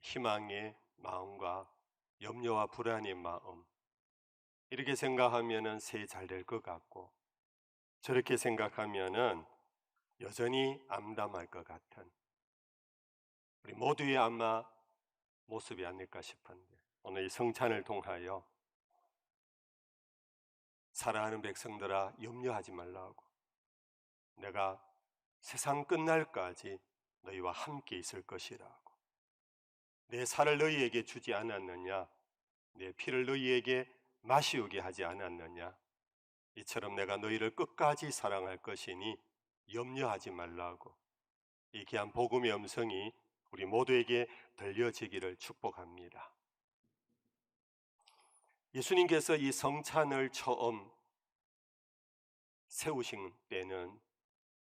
희망의 마음과 염려와 불안의 마음, 이렇게 생각하면은 새 잘 될 것 같고, 저렇게 생각하면은 여전히 암담할 것 같은 우리 모두의 아마 모습이 아닐까 싶은데, 오늘 이 성찬을 통하여 사랑하는 백성들아, 염려하지 말라고, 내가 세상 끝날까지 너희와 함께 있을 것이라고, 내 살을 너희에게 주지 않았느냐, 내 피를 너희에게 마시우게 하지 않았느냐, 이처럼 내가 너희를 끝까지 사랑할 것이니 염려하지 말라고, 이 귀한 복음의 음성이 우리 모두에게 들려지기를 축복합니다. 예수님께서 이 성찬을 처음 세우신 때는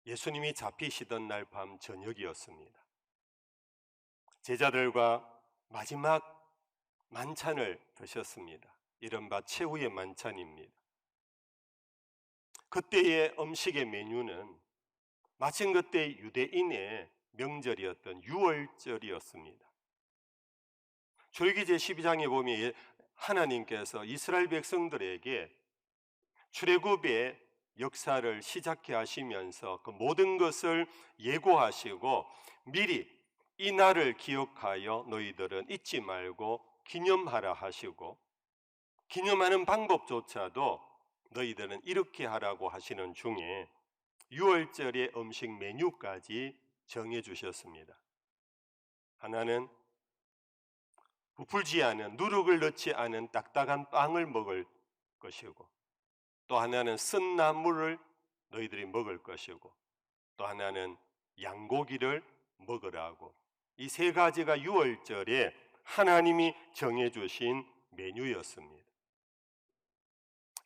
예수님이 잡히시던 날 밤 저녁이었습니다. 제자들과 마지막 만찬을 드셨습니다. 이른바 최후의 만찬입니다. 그때의 음식의 메뉴는 마침 그때 유대인의 명절이었던 유월절이었습니다. 출애굽기 제12장에 보면 하나님께서 이스라엘 백성들에게 출애굽의 역사를 시작해 하시면서 그 모든 것을 예고하시고 미리 이 날을 기억하여 너희들은 잊지 말고 기념하라 하시고, 기념하는 방법조차도 너희들은 이렇게 하라고 하시는 중에 6월절의 음식 메뉴까지 정해 주셨습니다. 하나는 부풀지 않은, 누룩을 넣지 않은 딱딱한 빵을 먹을 것이고, 또 하나는 쓴 나물을 너희들이 먹을 것이고, 또 하나는 양고기를 먹으라고, 이 세 가지가 6월절에 하나님이 정해주신 메뉴였습니다.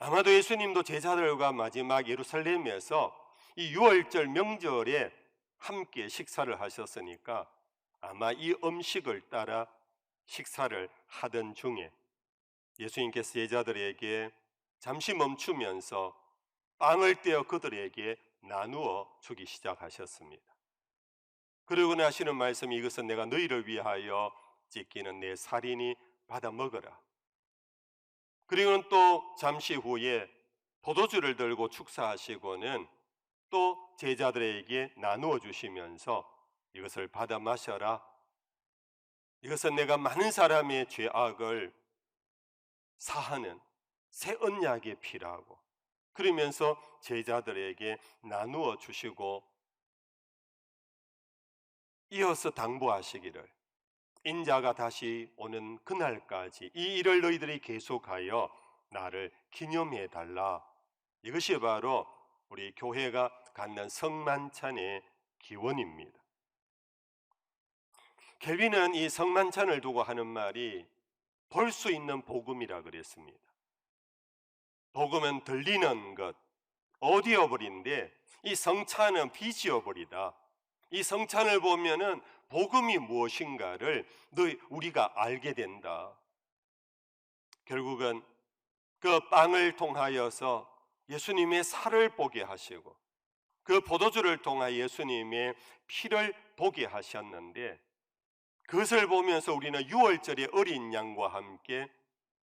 아마도 예수님도 제자들과 마지막 예루살렘에서 이 6월절 명절에 함께 식사를 하셨으니까 아마 이 음식을 따라 식사를 하던 중에 예수님께서 제자들에게 잠시 멈추면서 빵을 떼어 그들에게 나누어 주기 시작하셨습니다. 그러고 나시는 말씀이, 이것은 내가 너희를 위하여 찢기는 내 살이니 받아 먹어라. 그리고는 또 잠시 후에 포도주를 들고 축사하시고는 또 제자들에게 나누어 주시면서 이것을 받아 마셔라. 이것은 내가 많은 사람의 죄악을 사하는 새 언약의 피라고, 그러면서 제자들에게 나누어 주시고 이어서 당부하시기를, 인자가 다시 오는 그날까지 이 일을 너희들이 계속하여 나를 기념해 달라. 이것이 바로 우리 교회가 갖는 성만찬의 기원입니다. 켈빈은 이 성만찬을 두고 하는 말이 볼 수 있는 복음이라 그랬습니다. 복음은 들리는 것, 오디오블인데 이 성찬은 비지어블이다. 이 성찬을 보면은 복음이 무엇인가를 우리가 알게 된다. 결국은 그 빵을 통하여서 예수님의 살을 보게 하시고, 그 포도주를 통하여 예수님의 피를 보게 하셨는데, 그것을 보면서 우리는 6월절의 어린 양과 함께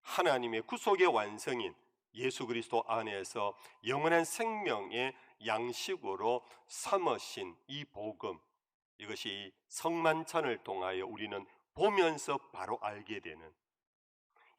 하나님의 구속의 완성인 예수 그리스도 안에서 영원한 생명의 양식으로 삼으신 이 복음, 이것이 성만찬을 통하여 우리는 보면서 바로 알게 되는,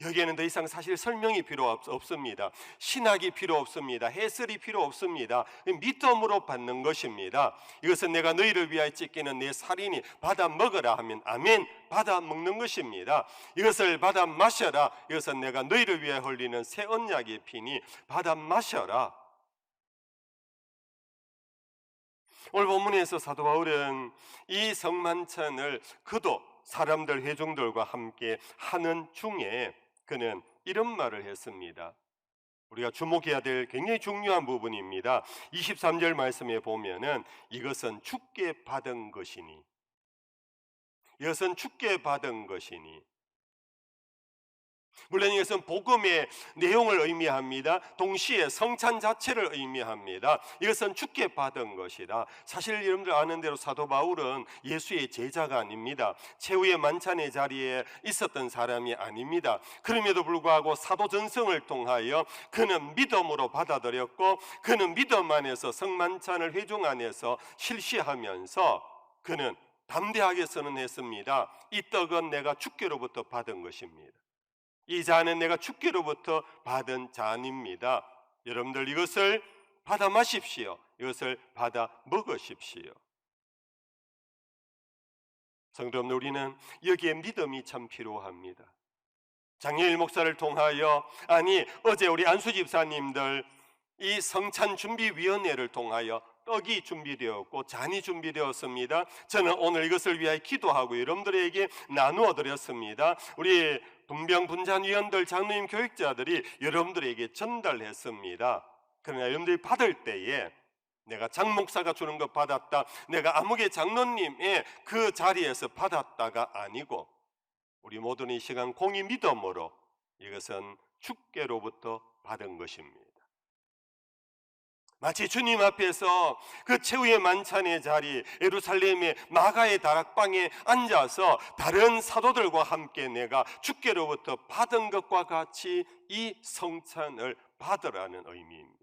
여기에는 더 이상 사실 설명이 필요 없습니다. 신학이 필요 없습니다. 해설이 필요 없습니다. 믿음으로 받는 것입니다. 이것은 내가 너희를 위하여 찢기는 내 살이니 받아 먹으라 하면 아멘, 받아 먹는 것입니다. 이것을 받아 마셔라. 이것은 내가 너희를 위하여 흘리는 새 언약의 피니 받아 마셔라. 오늘 본문에서 사도 바울은 이 성만찬을 그도 사람들 회중들과 함께 하는 중에 그는 이런 말을 했습니다. 우리가 주목해야 될 굉장히 중요한 부분입니다. 23절 말씀에 보면은 이것은 주께 받은 것이니, 이것은 주께 받은 것이니, 물론 이것은 복음의 내용을 의미합니다. 동시에 성찬 자체를 의미합니다. 이것은 주께 받은 것이다. 사실 여러분들 아는 대로 사도 바울은 예수의 제자가 아닙니다. 최후의 만찬의 자리에 있었던 사람이 아닙니다. 그럼에도 불구하고 사도 전승을 통하여 그는 믿음으로 받아들였고, 그는 믿음 안에서 성만찬을 회중 안에서 실시하면서 그는 담대하게 선언했습니다. 이 떡은 내가 주께로부터 받은 것입니다. 이 잔은 내가 주께로부터 받은 잔입니다. 여러분들 이것을 받아 마십시오. 이것을 받아 먹으십시오. 성도 여러분, 우리는 여기에 믿음이 참 필요합니다. 장례일 목사를 통하여, 어제 우리 안수 집사님들 이 성찬준비위원회를 통하여 떡이 준비되었고 잔이 준비되었습니다. 저는 오늘 이것을 위하여 기도하고 여러분들에게 나누어 드렸습니다. 우리 분병분잔위원들, 장로님, 교육자들이 여러분들에게 전달했습니다. 그러나 여러분들이 받을 때에 내가 장 목사가 주는 것 받았다, 내가 아무개 장로님의 그 자리에서 받았다가 아니고, 우리 모두는 이 시간 공의 믿음으로 이것은 주께로부터 받은 것입니다. 마치 주님 앞에서 그 최후의 만찬의 자리 예루살렘의 마가의 다락방에 앉아서 다른 사도들과 함께 내가 주께로부터 받은 것과 같이 이 성찬을 받으라는 의미입니다.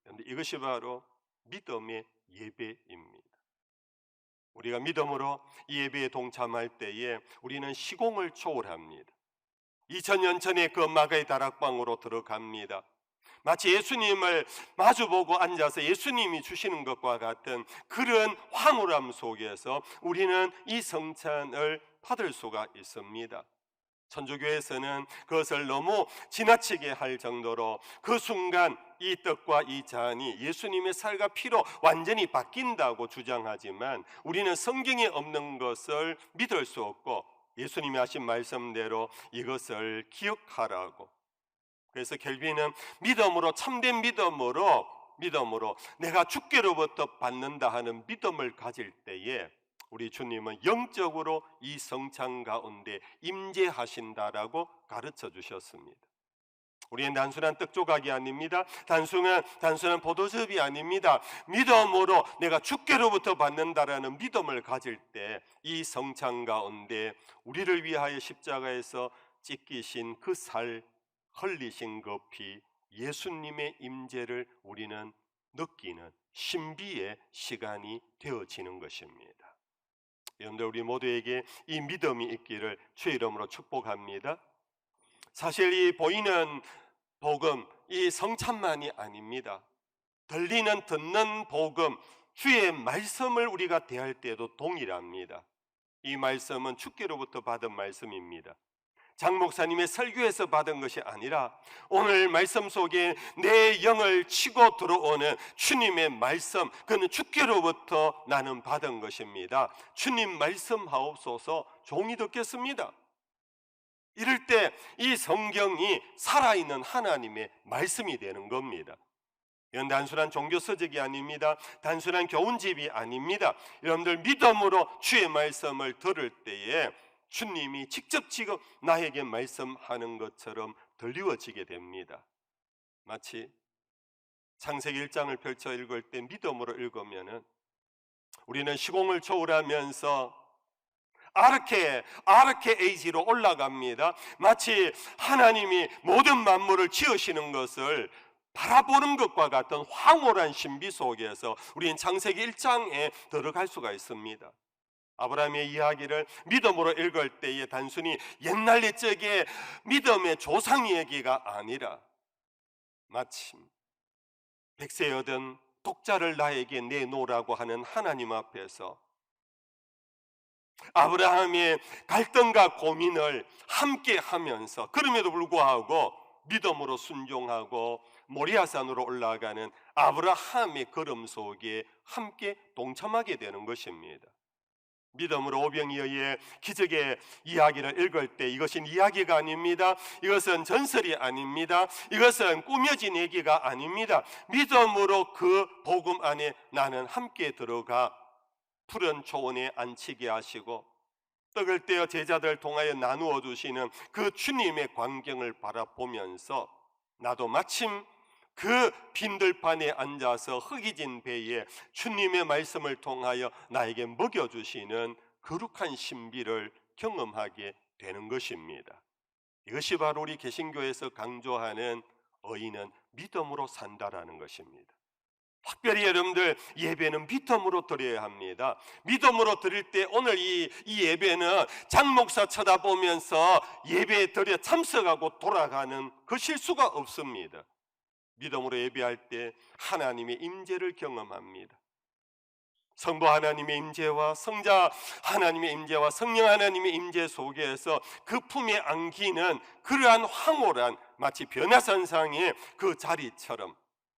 그런데 이것이 바로 믿음의 예배입니다. 우리가 믿음으로 이 예배에 동참할 때에 우리는 시공을 초월합니다. 2000년 전에 그 마가의 다락방으로 들어갑니다. 마치 예수님을 마주보고 앉아서 예수님이 주시는 것과 같은 그런 황홀함 속에서 우리는 이 성찬을 받을 수가 있습니다. 천주교에서는 그것을 너무 지나치게 할 정도로 그 순간 이 떡과 이 잔이 예수님의 살과 피로 완전히 바뀐다고 주장하지만, 우리는 성경에 없는 것을 믿을 수 없고 예수님이 하신 말씀대로 이것을 기억하라고. 그래서 켈빈은 믿음으로, 참된 믿음으로 내가 주께로부터 받는다 하는 믿음을 가질 때에 우리 주님은 영적으로 이 성찬 가운데 임재하신다라고 가르쳐 주셨습니다. 우리는 단순한 떡 조각이 아닙니다. 단순한 포도즙이 아닙니다. 믿음으로 내가 주께로부터 받는다라는 믿음을 가질 때 이 성찬 가운데 우리를 위하여 십자가에서 찢기신 그 살, 흘리신 그 피, 예수님의 임재를 우리는 느끼는 신비의 시간이 되어지는 것입니다. 여러분들, 우리 모두에게 이 믿음이 있기를 주의 이름으로 축복합니다. 사실 이 보이는 복음, 이 성찬만이 아닙니다. 들리는, 듣는 복음, 주의 말씀을 우리가 대할 때도 동일합니다. 이 말씀은 주께로부터 받은 말씀입니다. 장 목사님의 설교에서 받은 것이 아니라 오늘 말씀 속에 내 영을 치고 들어오는 주님의 말씀, 그는 주께로부터 나는 받은 것입니다. 주님 말씀하옵소서, 종이 듣겠습니다. 이럴 때 이 성경이 살아있는 하나님의 말씀이 되는 겁니다. 이건 단순한 종교 서적이 아닙니다. 단순한 교훈집이 아닙니다. 여러분들 믿음으로 주의 말씀을 들을 때에 주님이 직접 지금 나에게 말씀하는 것처럼 들리워지게 됩니다. 마치 창세기 1장을 펼쳐 읽을 때 믿음으로 읽으면은 우리는 시공을 초월하면서 아르케에이지로 올라갑니다. 마치 하나님이 모든 만물을 지으시는 것을 바라보는 것과 같은 황홀한 신비 속에서 우리는 창세기 1장에 들어갈 수가 있습니다. 아브라함의 이야기를 믿음으로 읽을 때에 단순히 옛날 옛적의 믿음의 조상 얘기가 아니라 마침 백세 얻은 독자를 나에게 내놓으라고 하는 하나님 앞에서 아브라함의 갈등과 고민을 함께 하면서, 그럼에도 불구하고 믿음으로 순종하고 모리아산으로 올라가는 아브라함의 걸음 속에 함께 동참하게 되는 것입니다. 믿음으로 오병이어의 기적의 이야기를 읽을 때 이것은 이야기가 아닙니다. 이것은 전설이 아닙니다. 이것은 꾸며진 얘기가 아닙니다. 믿음으로 그 복음 안에 나는 함께 들어가 푸른 초원에 앉히게 하시고 떡을 떼어 제자들 통하여 나누어 주시는 그 주님의 광경을 바라보면서 나도 마침 그 빈들판에 앉아서 흙이진 배에 주님의 말씀을 통하여 나에게 먹여주시는 거룩한 신비를 경험하게 되는 것입니다. 이것이 바로 우리 개신교에서 강조하는 의인은 믿음으로 산다라는 것입니다. 특별히 여러분들 예배는 믿음으로 드려야 합니다. 믿음으로 드릴 때 오늘 이 예배는 장 목사 쳐다보면서 예배에 드려 참석하고 돌아가는 그 실수가 없습니다. 믿음으로 예배할 때 하나님의 임재를 경험합니다. 성부 하나님의 임재와 성자 하나님의 임재와 성령 하나님의 임재 속에서 그 품에 안기는 그러한 황홀한 마치 변화산상의 그 자리처럼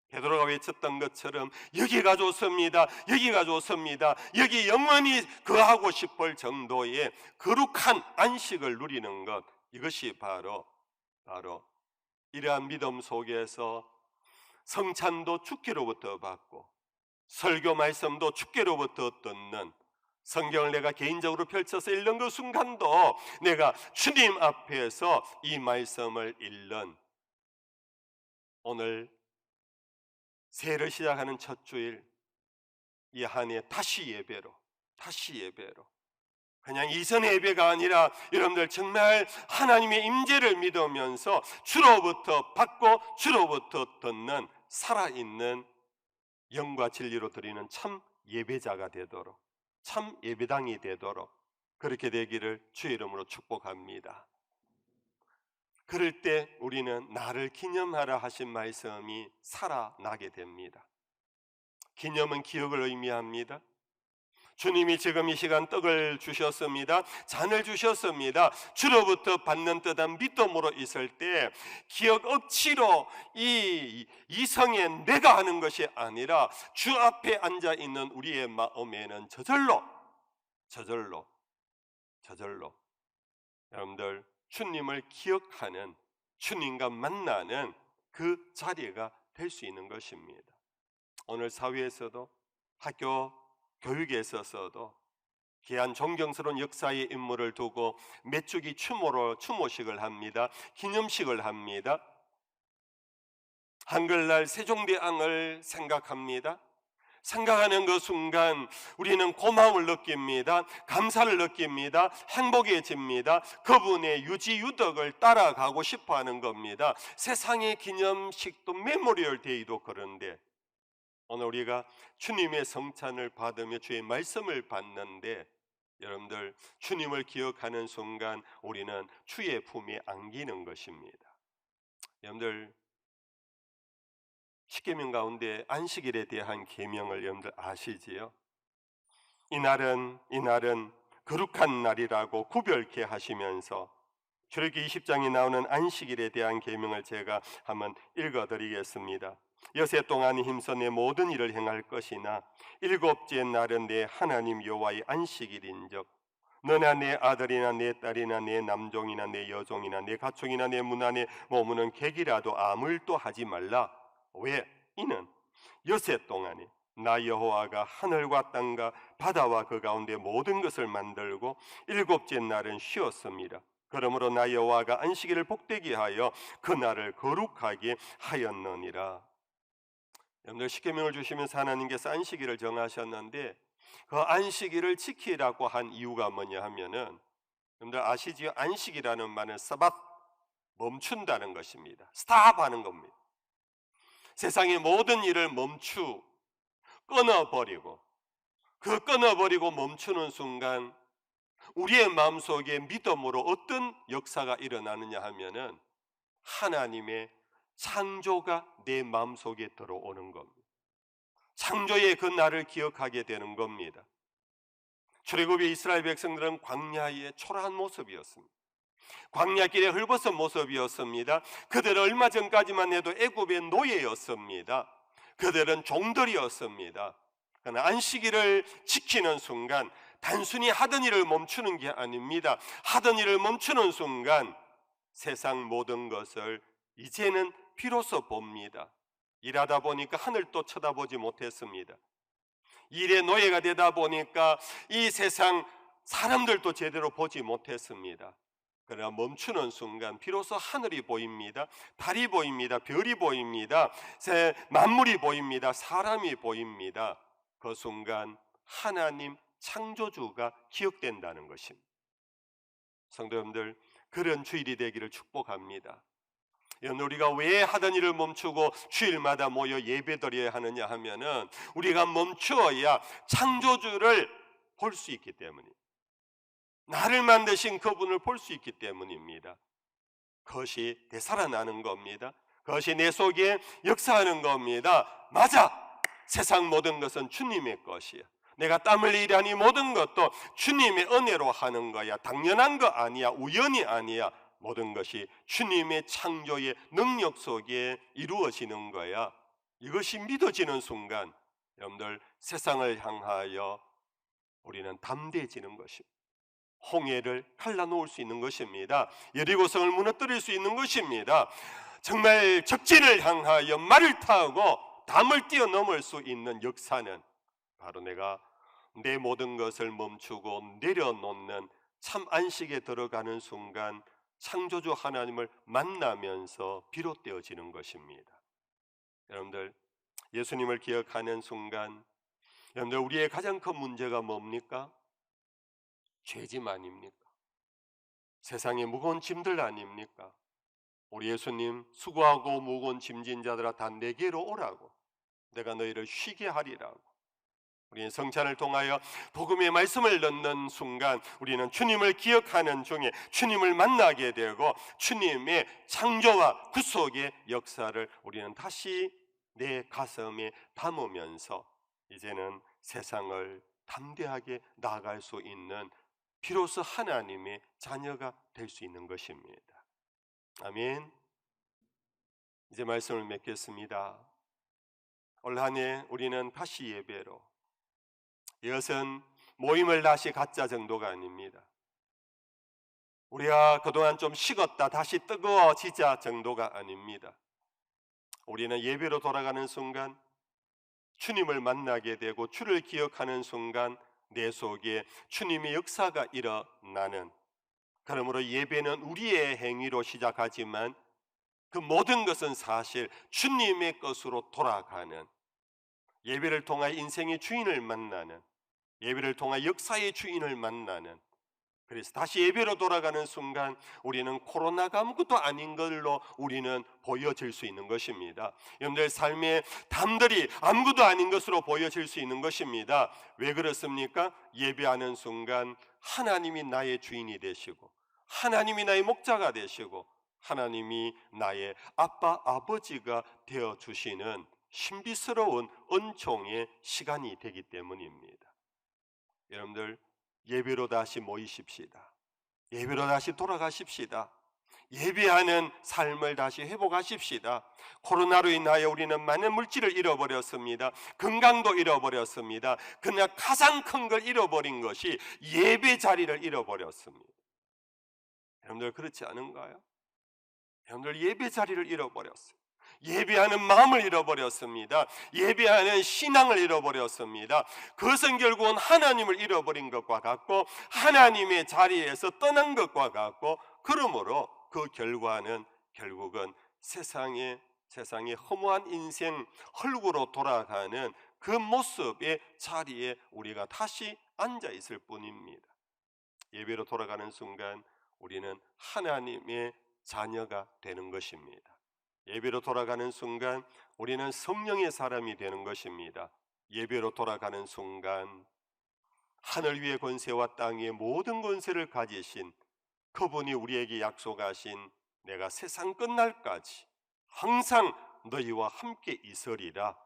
베드로가 외쳤던 것처럼 여기가 좋습니다. 여기가 좋습니다. 여기 영원히 거하고 싶을 정도의 거룩한 안식을 누리는 것, 이것이 바로 이러한 믿음 속에서 성찬도 주께로부터 받고 설교 말씀도 주께로부터 듣는, 성경을 내가 개인적으로 펼쳐서 읽는 그 순간도 내가 주님 앞에서 이 말씀을 읽는, 오늘 새해를 시작하는 첫 주일 이 한 해 다시 예배로 그냥 이전의 예배가 아니라 여러분들 정말 하나님의 임재를 믿으면서 주로부터 받고 주로부터 듣는 살아있는 영과 진리로 드리는 참 예배자가 되도록, 참 예배당이 되도록 그렇게 되기를 주의 이름으로 축복합니다. 그럴 때 우리는 나를 기념하라 하신 말씀이 살아나게 됩니다. 기념은 기억을 의미합니다. 주님이 지금 이 시간 떡을 주셨습니다. 잔을 주셨습니다. 주로부터 받는 듯한 믿음으로 있을 때 기억 억지로 이 이성에 내가 하는 것이 아니라 주 앞에 앉아 있는 우리의 마음에는 저절로 여러분들 주님을 기억하는, 주님과 만나는 그 자리가 될 수 있는 것입니다. 오늘 사회에서도 학교 교육에 있어서도 귀한 존경스러운 역사의 인물을 두고 몇 주기 추모식을 합니다. 기념식을 합니다. 한글날 세종대왕을 생각합니다. 생각하는 그 순간 우리는 고마움을 느낍니다. 감사를 느낍니다. 행복해집니다. 그분의 유지유덕을 따라가고 싶어하는 겁니다. 세상의 기념식도 메모리얼 데이도 그런데 오늘 우리가 주님의 성찬을 받으며 주의 말씀을 받는데 여러분들 주님을 기억하는 순간 우리는 주의 품에 안기는 것입니다. 여러분들 십계명 가운데 안식일에 대한 계명을 여러분들 아시지요? 이날은 거룩한 날이라고 구별케 하시면서 출애굽기 20장에 나오는 안식일에 대한 계명을 제가 한번 읽어드리겠습니다. 여세 동안 힘써 내 모든 일을 행할 것이나 일곱째 날은 내 하나님 여호와의 안식일인즉 너나 내 아들이나 내 딸이나 내 남종이나 내 여종이나 내 가축이나 내 문 안에 머무는 객이라도 아무 일도 하지 말라. 왜? 이는 여세 동안에 나 여호와가 하늘과 땅과 바다와 그 가운데 모든 것을 만들고 일곱째 날은 쉬었습니다. 그러므로 나 여호와가 안식일을 복되게 하여 그 날을 거룩하게 하였느니라. 여러분들 십계명을 주시면서 하나님께서 안식일을 정하셨는데 그 안식일을 지키라고 한 이유가 뭐냐 하면은, 여러분들 아시지요? 안식이라는 말은 사밧, 멈춘다는 것입니다. 스탑하는 겁니다. 세상의 모든 일을 끊어버리고 멈추는 순간 우리의 마음속에 믿음으로 어떤 역사가 일어나느냐 하면은 하나님의 창조가 내 마음속에 들어오는 겁니다. 창조의 그 날을 기억하게 되는 겁니다. 출애굽의 이스라엘 백성들은 광야의 초라한 모습이었습니다. 광야길에 헐벗은 모습이었습니다. 그들은 얼마 전까지만 해도 애굽의 노예였습니다. 그들은 종들이었습니다. 그러나 안식일을 지키는 순간 단순히 하던 일을 멈추는 게 아닙니다. 하던 일을 멈추는 순간 세상 모든 것을 이제는 비로소 봅니다. 일하다 보니까 하늘도 쳐다보지 못했습니다. 일의 노예가 되다 보니까 이 세상 사람들도 제대로 보지 못했습니다. 그러나 멈추는 순간 비로소 하늘이 보입니다. 달이 보입니다. 별이 보입니다. 만물이 보입니다. 사람이 보입니다. 그 순간 하나님 창조주가 기억된다는 것입니다. 성도 여러분들, 그런 주일이 되기를 축복합니다. 여러분, 우리가 왜 하던 일을 멈추고 주일마다 모여 예배드려야 하느냐 하면은 우리가 멈추어야 창조주를 볼 수 있기 때문입니다. 나를 만드신 그분을 볼 수 있기 때문입니다. 그것이 되살아나는 겁니다. 그것이 내 속에 역사하는 겁니다. 맞아! 세상 모든 것은 주님의 것이야. 내가 땀을 일하니 모든 것도 주님의 은혜로 하는 거야. 당연한 거 아니야. 우연이 아니야. 모든 것이 주님의 창조의 능력 속에 이루어지는 거야. 이것이 믿어지는 순간 여러분들, 세상을 향하여 우리는 담대해지는 것입니다. 홍해를 갈라놓을 수 있는 것입니다. 여리고성을 무너뜨릴 수 있는 것입니다. 정말 적진을 향하여 말을 타고 담을 뛰어넘을 수 있는 역사는 바로 내가 내 모든 것을 멈추고 내려놓는 참 안식에 들어가는 순간 창조주 하나님을 만나면서 비롯되어지는 것입니다. 여러분들, 예수님을 기억하는 순간 여러분들, 우리의 가장 큰 문제가 뭡니까? 죄짐 아닙니까? 세상의 무거운 짐들 아닙니까? 우리 예수님, 수고하고 무거운 짐진 자들아 다 내게로 오라고, 내가 너희를 쉬게 하리라고. 우리는 성찬을 통하여 복음의 말씀을 넣는 순간 우리는 주님을 기억하는 중에 주님을 만나게 되고 주님의 창조와 구속의 역사를 우리는 다시 내 가슴에 담으면서 이제는 세상을 담대하게 나아갈 수 있는, 비로소 하나님의 자녀가 될 수 있는 것입니다. 아멘. 이제 말씀을 맺겠습니다. 올 한 해 우리는 다시 예배로, 이것은 모임을 다시 갖자 정도가 아닙니다. 우리가 그동안 좀 식었다 다시 뜨거워지자 정도가 아닙니다. 우리는 예배로 돌아가는 순간 주님을 만나게 되고 주를 기억하는 순간 내 속에 주님의 역사가 일어나는, 그러므로 예배는 우리의 행위로 시작하지만 그 모든 것은 사실 주님의 것으로 돌아가는, 예배를 통해 인생의 주인을 만나는, 예배를 통해 역사의 주인을 만나는, 그래서 다시 예배로 돌아가는 순간 우리는 코로나가 아무것도 아닌 걸로 우리는 보여질 수 있는 것입니다. 여러분들 삶의 담들이 아무것도 아닌 것으로 보여질 수 있는 것입니다. 왜 그렇습니까? 예배하는 순간 하나님이 나의 주인이 되시고 하나님이 나의 목자가 되시고 하나님이 나의 아빠 아버지가 되어주시는 신비스러운 은총의 시간이 되기 때문입니다. 여러분들, 예배로 다시 모이십시다. 예배로 다시 돌아가십시다. 예배하는 삶을 다시 회복하십시다. 코로나로 인하여 우리는 많은 물질을 잃어버렸습니다. 건강도 잃어버렸습니다. 그러나 가장 큰 걸 잃어버린 것이 예배 자리를 잃어버렸습니다. 여러분들, 그렇지 않은가요? 여러분들, 예배 자리를 잃어버렸어요. 예배하는 마음을 잃어버렸습니다. 예배하는 신앙을 잃어버렸습니다. 그것은 결국은 하나님을 잃어버린 것과 같고 하나님의 자리에서 떠난 것과 같고, 그러므로 그 결과는 결국은 세상의 허무한 인생 헐구로 돌아가는 그 모습의 자리에 우리가 다시 앉아 있을 뿐입니다. 예배로 돌아가는 순간 우리는 하나님의 자녀가 되는 것입니다. 예배로 돌아가는 순간 우리는 성령의 사람이 되는 것입니다. 예배로 돌아가는 순간 하늘 위의 권세와 땅의 모든 권세를 가지신 그분이 우리에게 약속하신 내가 세상 끝날까지 항상 너희와 함께 있으리라,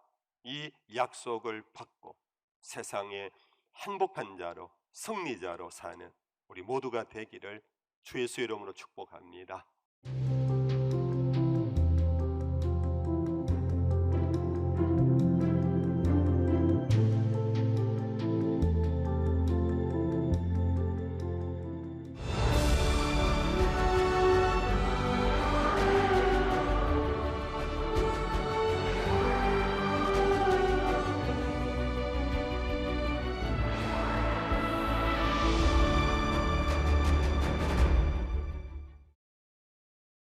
이 약속을 받고 세상의 행복한 자로 승리자로 사는 우리 모두가 되기를 주 예수의 이름으로 축복합니다.